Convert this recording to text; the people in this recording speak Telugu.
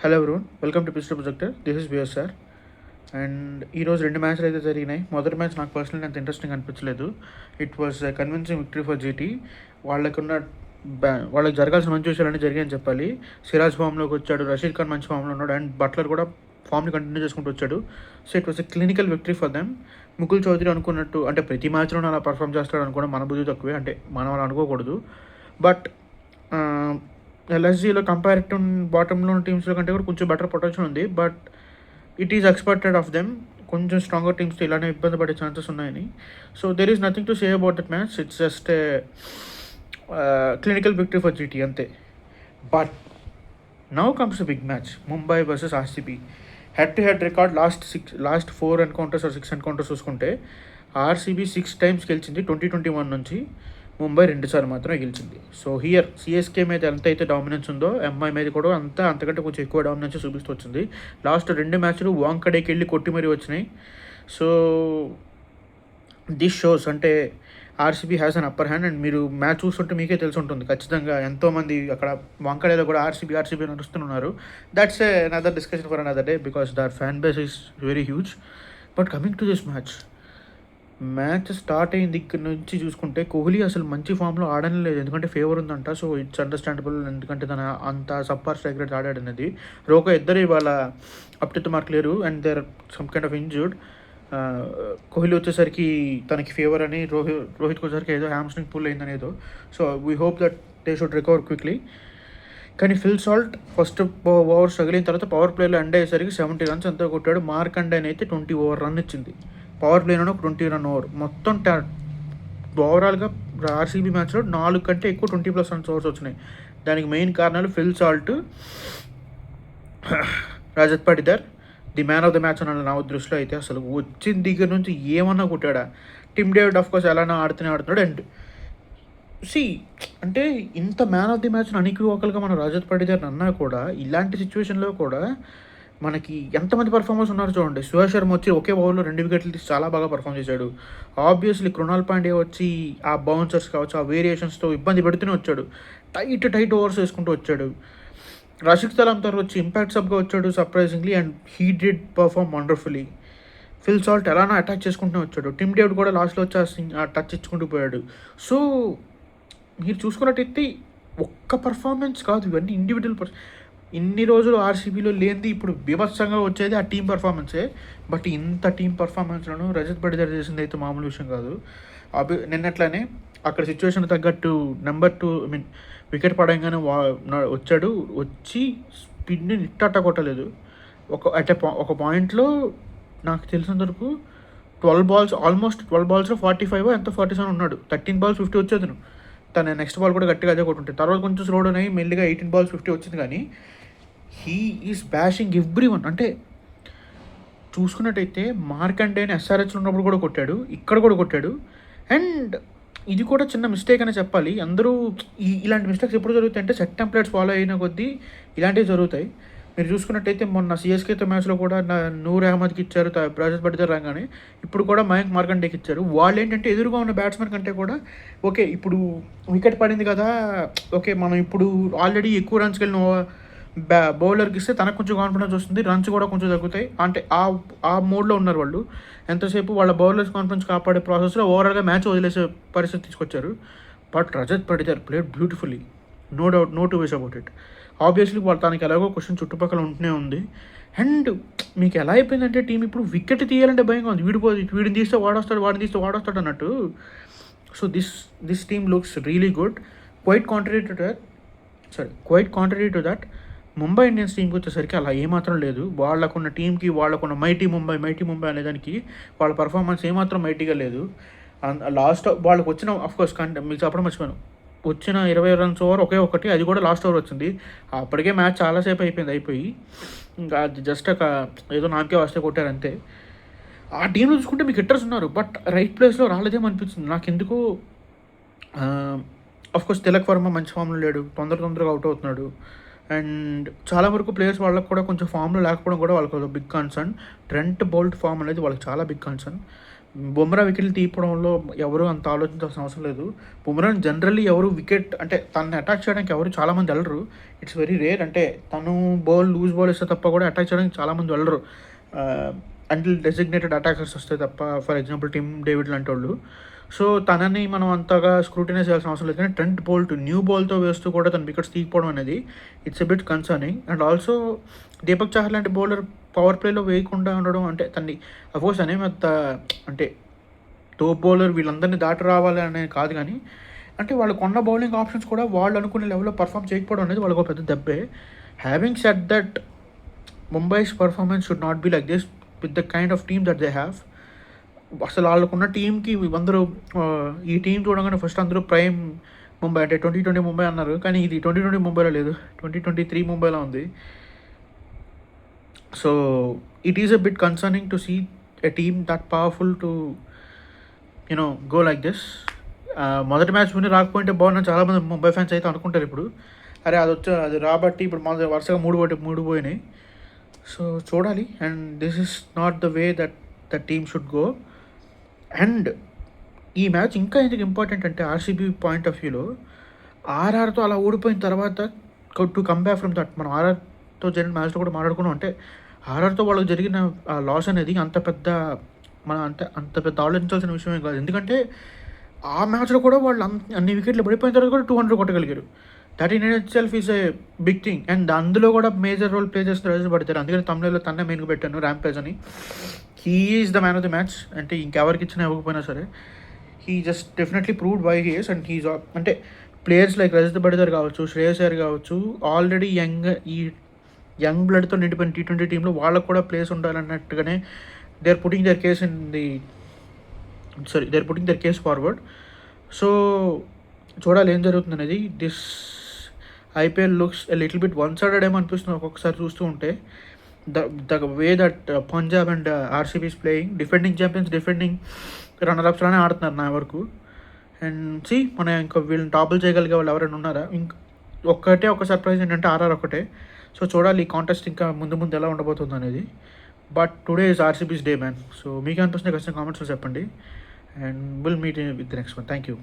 Hello everyone, welcome to pistol projector. This is BSR. And ఈరోజు 2 మ్యాచ్లు అయితే జరిగినాయి. మొదటి మ్యాచ్ నాకు పర్సనల్ అంత ఇంట్రెస్టింగ్ అనిపించలేదు. It was convincing victory for GT. వాళ్ళకి జరగాల్సిన మంచి విషయాలన్నీ జరిగాయని చెప్పాలి. సిరాజ్ ఫామ్లోకి వచ్చాడు, రషీద్ ఖాన్ మంచి ఫామ్లో ఉన్నాడు, అండ్ బట్లర్ కూడా ఫామ్ని కంటిన్యూ చేసుకుంటూ వచ్చాడు. So it was a clinical victory for them. Mukul Choudhary అనుకున్నట్టు అంటే ప్రతి మ్యాచ్లో అలా పర్ఫామ్ చేస్తాడు అనుకోవడం మన బుద్ధి తక్కువే, అంటే మనం అలా అనుకోకూడదు. బట్ ఎల్ఎస్జీలో కంపారిటివ్ బాటంలో ఉన్న టీమ్స్లో కంటే కూడా కొంచెం బెటర్ పొటెన్షియల్ ఉంది. But it is expected of them. కొంచెం స్ట్రాంగర్ టీమ్స్తో ఇలానే ఇబ్బంది పడే ఛాన్సెస్ ఉన్నాయని. So there is nothing to say about that match. It's just a clinical victory for GT అంతే. But now comes the big match, Mumbai versus RCB. Head to head record last 4 encounters or 6 encounters చూసుకుంటే ఆర్సీబీ 6 times గెలిచింది 2021 నుంచి. ముంబై 2 సార్లు మాత్రమే గెలిచింది. సో హియర్ సిఎస్కే మీద ఎంత అయితే డామినెన్స్ ఉందో ఎంఐ మీద కూడా అంతకంటే కొంచెం ఎక్కువ డామినెన్స్ చూపిస్తూ వచ్చింది. లాస్ట్ 2 మ్యాచ్లు వాంకడేకి వెళ్ళి కొట్టి మరీ వచ్చినాయి. సో దిస్ షోస్ అంటే RCB has an upper hand. And మీరు మ్యాచ్ చూస్తుంటే మీకే తెలిసి ఉంటుంది ఖచ్చితంగా. ఎంతోమంది అక్కడ వాంకడేలో కూడా ఆర్సీబీ నడుస్తున్నారు. That's a another discussion for another day because their fan base is very huge. But coming to this match start అయిన దగ్గర నుంచి చూసుకుంటే కోహ్లీ అసలు మంచి ఫామ్లో ఆడనే లేదు, ఎందుకంటే ఫేవర్ ఉందంట. సో ఇట్స్ అండర్స్టాండబుల్, ఎందుకంటే తన అంత సబ్పార్ స్ట్రైక్ రేట్ ఆడాడనేది. రోకా ఇద్దరు ఇవాళ అప్ టు మార్క్ లేరు and they are some kind of injured. Kohli వచ్చేసరికి తనకి ఫేవర్ అని, రోహిత్కి వచ్చేసరికి ఏదో హ్యామ్స్ట్రింగ్ పుల్ అయిందని ఏదో. So we hope that they should recover quickly. కానీ ఫిల్ సాల్ట్ ఫస్ట్ ఓవర్స్ తగిలిన తర్వాత పవర్ ప్లేలో ఎండ్ అయ్యేసరికి 70 runs ఎంతో కొట్టాడు. మార్కండేన్ అయితే 20 over run ఇచ్చింది. పవర్ ప్లేలోనే ఒక 20 run over. మొత్తం ఓవరాల్గా ఆర్సీబీ మ్యాచ్లో 4 కంటే ఎక్కువ 20+ runs ఓవర్స్ వచ్చినాయి. దానికి మెయిన్ కారణాలు Phil Salt, Rajat Patidar, the man of the match అన్న నా దృష్టిలో అయితే. అసలు వచ్చిన దగ్గర నుంచి ఏమన్నా కొట్టాడా. టిమ్ డేవిడ్ ఆఫ్కోర్స్ ఎలానా ఆడుతున్నాడు. అండ్ అంటే ఇంత మ్యాన్ ఆఫ్ ది మ్యాచ్ని అనికివకలుగా మనం రజత్ పటిదార్ని అన్నా కూడా ఇలాంటి సిచ్యువేషన్లో కూడా మనకి ఎంతమంది పర్ఫార్మర్స్ ఉన్నారు చూడండి. సుహాస్ శర్మ వచ్చి ఒకే ఓవర్లో 2 వికెట్లు తీసి చాలా బాగా పర్ఫామ్ చేశాడు. ఆబ్వియస్లీ కృణాల్ పాండ్యా వచ్చి ఆ బౌన్సర్స్ కావచ్చు, ఆ వేరియేషన్స్తో ఇబ్బంది పెడుతూనే వచ్చాడు. టైట్ ఓవర్స్ వేసుకుంటూ వచ్చాడు. రషీద్ ఖాన్ వచ్చి ఇంపాక్ట్ సబ్గా వచ్చాడు surprisingly, and he did perform wonderfully. Phil Salt ఎలానో అటాక్ చేసుకుంటూనే వచ్చాడు. టిమ్ డేవిడ్ కూడా లాస్ట్లో వచ్చి టచ్ ఇచ్చుకుంటూ పోయాడు. సో మీరు చూసుకున్నట్టయితే ఒక్క పర్ఫార్మెన్స్ కాదు, ఇవన్నీ ఇండివిజువల్ ఇన్ని రోజులు ఆర్సీబీలో లేనిది ఇప్పుడు బీభత్సంగా వచ్చేది ఆ టీం పర్ఫార్మెన్సే. బట్ ఇంత టీం పర్ఫార్మెన్స్లను రజత్ పటిదార్ చేసింది అయితే మామూలు విషయం కాదు. నిన్నట్లానే అక్కడ సిచ్యువేషన్ తగ్గట్టు నెంబర్ 2 వికెట్ పడంగానే వచ్చాడు. వచ్చి స్పిన్ని నిట్టట్ట కొట్టలేదు. ఒక పాయింట్లో నాకు తెలిసినంత వరకు 12 balls, ఆల్మోస్ట్ 12 balls 45 ఎంతో 47 ఉన్నాడు. 13 balls 50 వచ్చేది. తన నెక్స్ట్ బాల్ కూడా గట్టిగా అదే కొట్టుంటే తర్వాత కొంచెం స్లో డౌన్ అయ్యి మెల్లిగా 18 balls 50 వచ్చింది. కానీ హీ ఈజ్ బ్యాషింగ్ ఎవ్రీవన్. అంటే చూసుకున్నట్టయితే మార్కండేని ఎస్ఆర్హెచ్లో ఉన్నప్పుడు కూడా కొట్టాడు, ఇక్కడ కూడా కొట్టాడు. అండ్ ఇది కూడా చిన్న మిస్టేక్ అనే చెప్పాలి. అందరూ ఇలాంటి మిస్టేక్స్ ఎప్పుడు జరుగుతాయి అంటే సెట్ టెంప్లెట్స్ ఫాలో అయిన కొద్దీ ఇలాంటివి జరుగుతాయి. మీరు చూసుకున్నట్టయితే మొన్న సిఎస్కేతో మ్యాచ్లో కూడా నూర్ అహ్మద్కి ఇచ్చారు, రజత్ పటిదార్ రాగానే. ఇప్పుడు కూడా మయాంక్ మార్కండేకి ఇచ్చారు. వాళ్ళు ఏంటంటే ఎదురుగా ఉన్న బ్యాట్స్మెన్ కంటే కూడా ఓకే ఇప్పుడు వికెట్ పడింది కదా, ఓకే మనం ఇప్పుడు ఆల్రెడీ ఎక్కువ రన్స్కి వెళ్ళిన బౌలర్కి ఇస్తే తనకు కొంచెం కాన్ఫిడెన్స్ వస్తుంది, రన్స్ కూడా కొంచెం తగ్గుతాయి. అంటే ఆ మోడ్లో ఉన్నారు వాళ్ళు. ఎంతసేపు వాళ్ళ బౌలర్స్ కాన్ఫిడెన్స్ కాపాడే ప్రాసెస్లో ఓవరాల్గా మ్యాచ్ వదిలేసే పరిస్థితి తీసుకొచ్చారు. But Rajat Patidar played beautifully, no doubt, no two ways about it. Obviously వాళ్ళు తనకి ఎలాగో క్వశ్చన్ చుట్టుపక్కల ఉంటూనే ఉంది. అండ్ మీకు ఎలా అయిపోయిందంటే టీం ఇప్పుడు వికెట్ తీయాలంటే భయంగా ఉంది. వీడిని తీస్తే వాడిని తీస్తే వాడొస్తాడు అన్నట్టు. So this team looks really good. Quite contrary to that Mumbai Indians టీంకి వచ్చేసరికి అలా ఏమాత్రం లేదు. వాళ్ళకున్న టీంకి వాళ్ళకున్న మైటీ ముంబై అనేదానికి వాళ్ళ పర్ఫార్మెన్స్ ఏమాత్రం మైటీగా లేదు. లాస్ట్ వాళ్ళకి వచ్చిన అఫ్కోర్స్ మీకు చెప్పడం మర్చిపోయాను, వచ్చిన 20 runs ఓవర్ ఒకే ఒకటి, అది కూడా లాస్ట్ ఓవర్ వచ్చింది. అప్పటికే మ్యాచ్ చాలాసేపు అయిపోయి ఇంకా అది జస్ట్ ఒక ఏదో నాకే వస్తే కొట్టారు అంతే. ఆ టీంలో చూసుకుంటే మీకు హిట్టర్స్ ఉన్నారు, బట్ రైట్ ప్లేస్లో రాలేదేమనిపిస్తుంది నాకు ఎందుకు. అఫ్కోర్స్ తిలక్ వర్మ మంచి ఫామ్లో లేడు, తొందరగా అవుట్ అవుతున్నాడు. అండ్ చాలా వరకు ప్లేయర్స్ వాళ్ళకి కూడా కొంచెం ఫామ్లో లేకపోవడం కూడా వాళ్ళకి big concern. Trent Boult form అనేది వాళ్ళకి చాలా బిగ్ కన్సర్న్. బుమ్రా వికెట్లు తీయడంలో ఎవరు అంత ఆలోచించాల్సిన అవసరం లేదు. బుమ్రాని జనరల్లీ ఎవరు వికెట్ అంటే తనని అటాక్ చేయడానికి ఎవరు చాలామంది వెళ్ళరు. It's very rare. అంటే తను లూజ్ బాల్ ఇస్తే తప్ప కూడా అటాక్ చేయడానికి చాలామంది వెళ్ళరు. అంటిల్ డెసిగ్నేటెడ్ అటాకర్స్ వస్తే తప్ప, ఫర్ ఎగ్జాంపుల్ టిమ్ డేవిడ్ లాంటి వాళ్ళు. సో తనని మనం అంతగా స్క్రూటినైజ్ చేయాల్సిన అవసరం లేదు. కానీ ట్రెంట్ బోల్ట్ న్యూ బాల్తో వేస్తూ కూడా తన వికెట్స్ తీయకపోవడం అనేది it's a bit concerning. And also Deepak Chahar లాంటి బౌలర్ పవర్ ప్లేలో వేయకుండా ఉండడం అంటే తన్ని అఫ్కోర్స్ అనేమి అంత అంటే టోప్ బౌలర్ వీళ్ళందరినీ దాటి రావాలి అనేది కాదు, కానీ అంటే వాళ్ళు కొన్న బౌలింగ్ ఆప్షన్స్ కూడా వాళ్ళు అనుకునే లెవెల్లో పర్ఫామ్ చేయకపోవడం అనేది వాళ్ళకు ఒక పెద్ద దెబ్బే. Having said that Mumbai's performance should not be like this with the kind of team that they have. అసలు వాళ్ళకున్న టీంకి అందరూ ఈ టీం చూడగానే ఫస్ట్ అందరూ ప్రైమ్ ముంబై అంటే 2020 ముంబై అన్నారు, కానీ ఇది 2020 ముంబైలో లేదు, 2023 ముంబైలో ఉంది. So it is a bit concerning to see a team that powerful to go like this. మొదటి మ్యాచ్ విని రాకపోయింటే బాగున్నా చాలామంది ముంబై ఫ్యాన్స్ అయితే అనుకుంటారు ఇప్పుడు, అరే అది రాబట్టి ఇప్పుడు వరుసగా మూడు పోయినాయి. సో చూడాలి. And this is not the way that the team should go. And ఈ మ్యాచ్ ఇంకా ఎందుకు ఇంపార్టెంట్ అంటే ఆర్సీబీ పాయింట్ ఆఫ్ వ్యూలో ఆర్ఆర్తో అలా ఓడిపోయిన తర్వాత to come back from that, మనం ఆర్ఆర్తో జరిగిన మ్యాచ్లో కూడా మాట్లాడుకున్నాం. అంటే ఆర్ఆర్తో వాళ్ళకి జరిగిన లాస్ అనేది అంత పెద్ద ఆలోచించాల్సిన విషయమే కాదు. ఎందుకంటే ఆ మ్యాచ్లో కూడా వాళ్ళు అన్ని వికెట్లు పడిపోయిన తర్వాత కూడా 200 కొట్టగలిగారు. That in itself is a big thing. And అందులో కూడా మేజర్ రోల్ ప్లే చేస్తున్న రజత్ పడితారు. అందుకని తమిళలో తన్నే మెయిన్గా పెట్టాను ర్యాంపేజ్ అని. He is the man of the match. అంటే ఇంకెవరికి ఇచ్చినా ఇవ్వకపోయినా సరే he just definitely proved why he is. And he's అంటే ప్లేయర్స్ లైక్ రజత్ పడిదార్ కావచ్చు, శ్రేయస్ అయ్యర్ కావచ్చు, ఆల్రెడీ యంగ్ బ్లడ్తో నిండిపోయిన T20 టీంలో వాళ్ళకు కూడా ప్లేస్ ఉండాలన్నట్టుగానే they are putting their case forward. So చూడాలి ఏం జరుగుతుంది అనేది. This IPL looks a little bit one sided ఏమో అనిపిస్తుంది ఒక్కొక్కసారి చూస్తూ ఉంటే. The way that Punjab and RCB is playing, defending champions, defending రన్నర్అప్స్లోనే ఆడుతున్నారు నా వరకు. అండ్ మనం ఇంకా వీళ్ళని టాపులు చేయగలిగే వాళ్ళు ఎవరైనా ఉన్నారా? ఒక సర్ప్రైజ్ ఏంటంటే ఆర్ఆర్ ఒకటే. సో చూడాలి ఈ కాంటెస్ట్ ఇంకా ముందు ఎలా ఉండబోతుంది అనేది. But today is RCB's day man. So మీకు అనిపిస్తుంది ఖచ్చితంగా కామెంట్స్లో చెప్పండి. And will meet with the next one. Thank you.